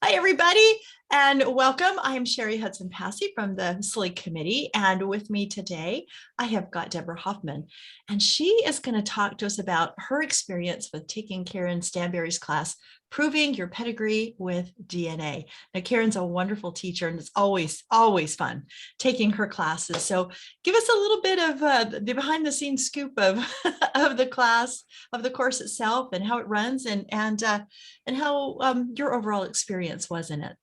Hi, everybody, and welcome. I am Sherry Hudson Passy from the SLIG Committee, and with me today, I have got Debra Hoffman, and she is going to talk to us about her experience with taking Karan Stanbury's class, Proving Your Pedigree with DNA. Now, Karen's a wonderful teacher, and it's always fun taking her classes. So give us a little bit of the behind-the-scenes scoop of, of the class, of the course itself, and how it runs, and how your overall experience was in it.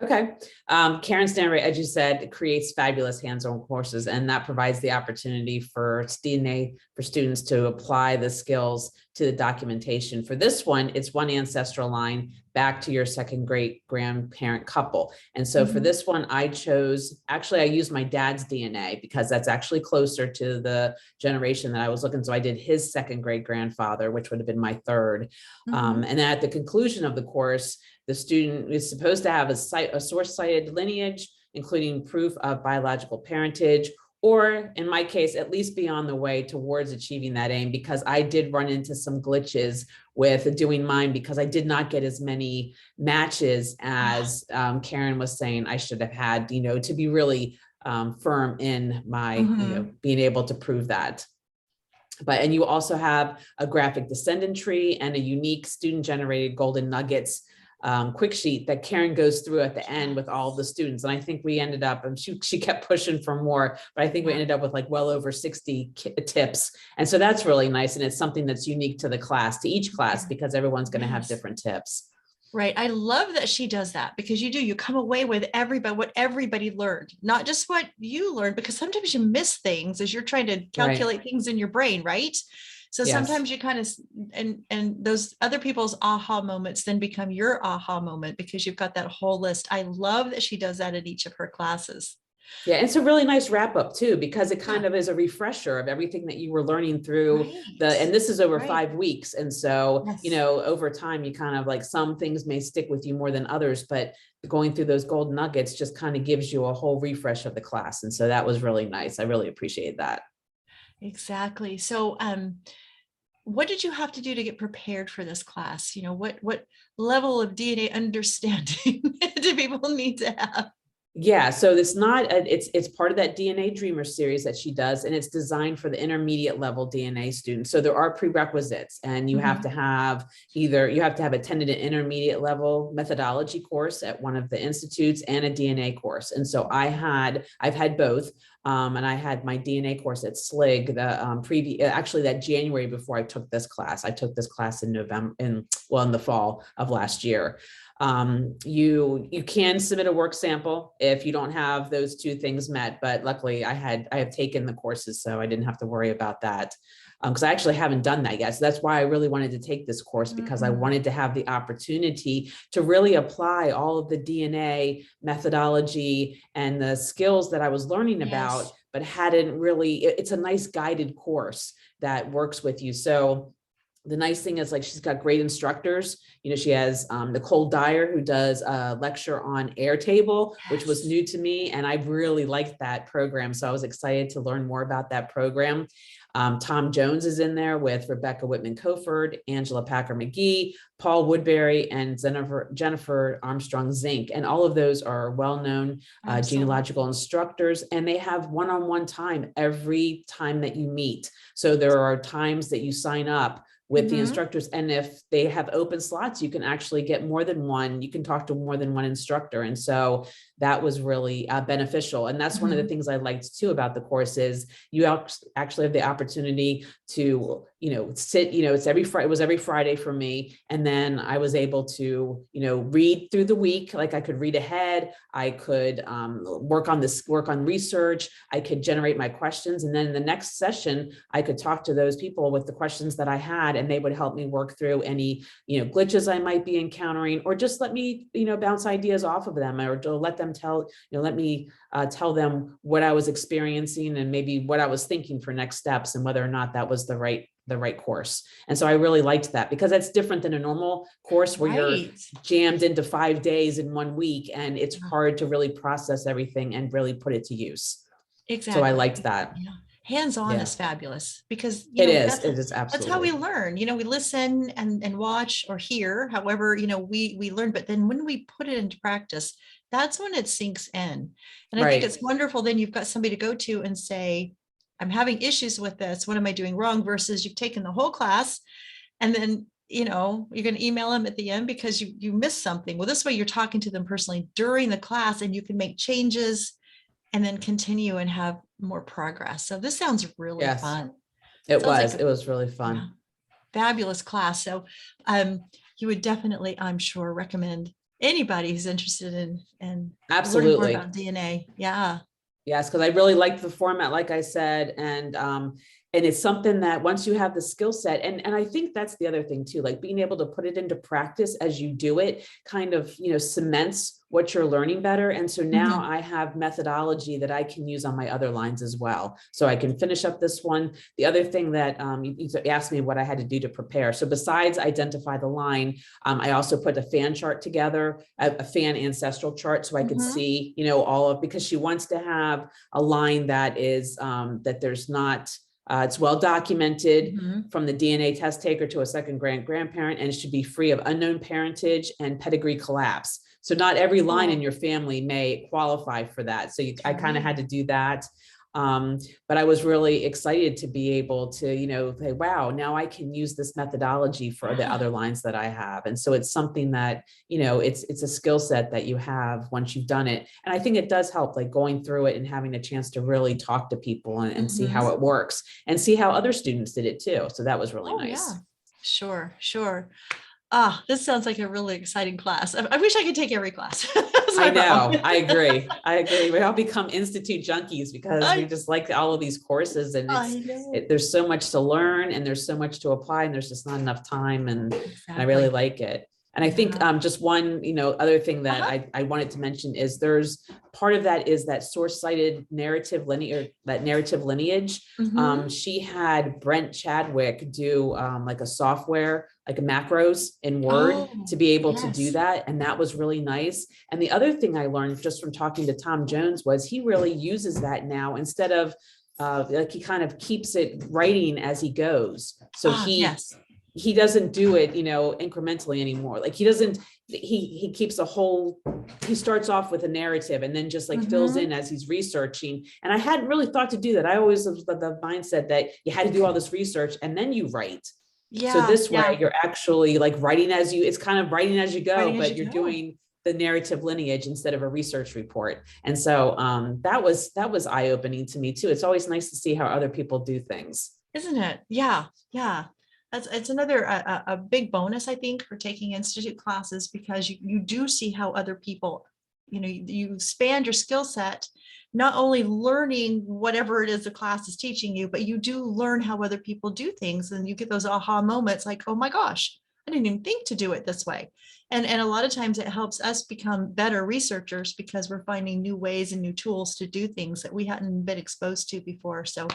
Okay. Karan Stanbury, as you said, creates fabulous hands-on courses, and that provides the opportunity for DNA for students to apply the skills to the documentation. For this one, it's one ancestral line back to your second great grandparent couple. And so for this one, I used my dad's DNA because that's actually closer to the generation that I was looking. So I did his second great grandfather, which would have been my third. And then at the conclusion of the course, the student is supposed to have a source-cited lineage, including proof of biological parentage, or in my case, at least be on the way towards achieving that aim, because I did run into some glitches with doing mine because I did not get as many matches as Karan was saying I should have had, to be really firm in my, being able to prove that. And you also have a graphic descendant tree and a unique student-generated golden nuggets quick sheet that Karan goes through at the end with all of the students. And I think we ended up, and she kept pushing for more, but I think we ended up with like well over 60 tips. And so that's really nice. And it's something that's unique to the class, to each class, because everyone's going to have different tips. Right. I love that she does that, because you come away with what everybody learned, not just what you learned, because sometimes you miss things as you're trying to calculate things in your brain, right? So sometimes you kind of, and those other people's aha moments then become your aha moment because you've got that whole list. I love that she does that at each of her classes. Yeah, it's a really nice wrap up too, because it kind of is a refresher of everything that you were learning through and this is over 5 weeks. And so, over time, you kind of like some things may stick with you more than others, but going through those gold nuggets just kind of gives you a whole refresh of the class. And so that was really nice. I really appreciate that. Exactly. So, what did you have to do to get prepared for this class? What level of DNA understanding do people need to have? Yeah, so it's part of that DNA Dreamer series that she does, and it's designed for the intermediate level DNA students. So there are prerequisites, and you have to have attended an intermediate level methodology course at one of the institutes and a DNA course. And so I've had both. And I had my DNA course at SLIG that January before I took this class. I took this class in the fall of last year. You can submit a work sample if you don't have those two things met, but luckily I have taken the courses, so I didn't have to worry about that. Because I actually haven't done that yet. So that's why I really wanted to take this course, because I wanted to have the opportunity to really apply all of the DNA methodology and the skills that I was learning about, but hadn't really, it's a nice guided course that works with you. So the nice thing is, like, she's got great instructors. She has Nicole Dyer, who does a lecture on Airtable, which was new to me. And I really liked that program. So I was excited to learn more about that program. Tom Jones is in there with Rebecca Whitman-Coford, Angela Packer-McGee, Paul Woodbury, and Jennifer Armstrong-Zink. And all of those are well-known genealogical instructors, and they have one-on-one time every time that you meet. So there are times that you sign up with the instructors, and if they have open slots, you can actually get more than one. You can talk to more than one instructor. And so that was really beneficial. And that's one of the things I liked too about the course is you actually have the opportunity to, sit, it was every Friday for me. And then I was able to, read through the week. Like I could read ahead, I could work on research, I could generate my questions. And then in the next session, I could talk to those people with the questions that I had, and they would help me work through any, glitches I might be encountering, or just let me, bounce ideas off of them, or to let them tell them what I was experiencing and maybe what I was thinking for next steps, and whether or not that was the right course. And so I really liked that, because that's different than a normal course where you're jammed into 5 days in 1 week, and it's hard to really process everything and really put it to use. Exactly. So I liked that. Yeah. hands-on Yeah, is fabulous because, it is. that's It is that's how we absolutely. learn. We listen and watch or hear, however, we learn, but then when we put it into practice, that's when it sinks in. And I think Right. it's wonderful. Then you've got somebody to go to and say, I'm having issues with this. What am I doing wrong? Versus you've taken the whole class and then, you're going to email them at the end because you missed something. Well, this way you're talking to them personally during the class and you can make changes and then continue and have more progress. So this sounds really Yes, fun. it Sounds like was. a, It was really yeah, fun. fabulous class. So um, you would definitely, I'm sure, recommend anybody who's interested in learning more Absolutely. about DNA. Yeah. Yes, because I really like the format, like I said, and it's something that once you have the skill set, and I think that's the other thing too, like being able to put it into practice as you do it, kind of cements what you're learning better. And so now Mhm. I have methodology that I can use on my other lines as well. So I can finish up this one. The other thing that you asked me what I had to do to prepare. So besides identify the line, I also put a fan chart together, a fan ancestral chart, so I could Mhm. see, all of, because she wants to have a line that is that there's not, it's well documented Mhm. from the DNA test taker to a second grandparent, and it should be free of unknown parentage and pedigree collapse. So not every line in Oh, your family may qualify for that. So I kind of had right. to do that. But I was really excited to be able to, say, wow, now I can use this methodology for the Yeah. other lines that I have. And so it's something that, it's a skill set that you have once you've done it. And I think it does help, like going through it and having a chance to really talk to people and see Mhm. how it works and see how other students did it too. So that was really Oh, yeah. nice. Sure, sure. Ah, this sounds like a really exciting class. I wish I could take every class. That's I my problem. know. I agree. I agree. We all become institute junkies because we I just like all of these courses, and I know. there's so much to learn and there's so much to apply, and there's just not enough time. And I really Exactly. like it. And I think Yeah. just one, other thing that Uh-huh. I wanted to mention is there's part of that is that source cited narrative linear, that narrative lineage. Mhm. She had Brent Chadwick do like a software, like a macros in Word to Oh, be able to do yes. that. And that was really nice. And the other thing I learned just from talking to Tom Jones was he really uses that now instead of like he kind of keeps it writing as he goes. So Ah, he yes. he doesn't do it, incrementally anymore. Like he doesn't, he keeps a whole, he starts off with a narrative and then just like fills in Mhm. as he's researching. And I hadn't really thought to do that. I always was the mindset that you had to do all this research and then you write. So Yeah, this way yeah. you're actually like writing as you, it's kind of writing as you go, Writing as you but you're go. doing the narrative lineage instead of a research report. And so that was eye-opening to me too. It's always nice to see how other people do things. Isn't it? Yeah, yeah. It's another a big bonus, I think, for taking institute classes because you do see how other people, you expand your skill set, not only learning whatever it is the class is teaching you, but you do learn how other people do things, and you get those aha moments like, oh my gosh, I didn't even think to do it this way. And a lot of times it helps us become better researchers because we're finding new ways and new tools to do things that we hadn't been exposed to before. So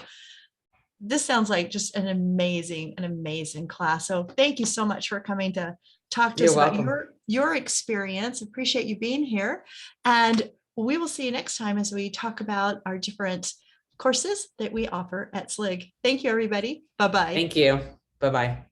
this sounds like just an amazing class. So thank you so much for coming to talk to You're us about welcome. your experience. Appreciate you being here. And we will see you next time as we talk about our different courses that we offer at SLIG. Thank you, everybody. Bye-bye. Thank you. Bye-bye.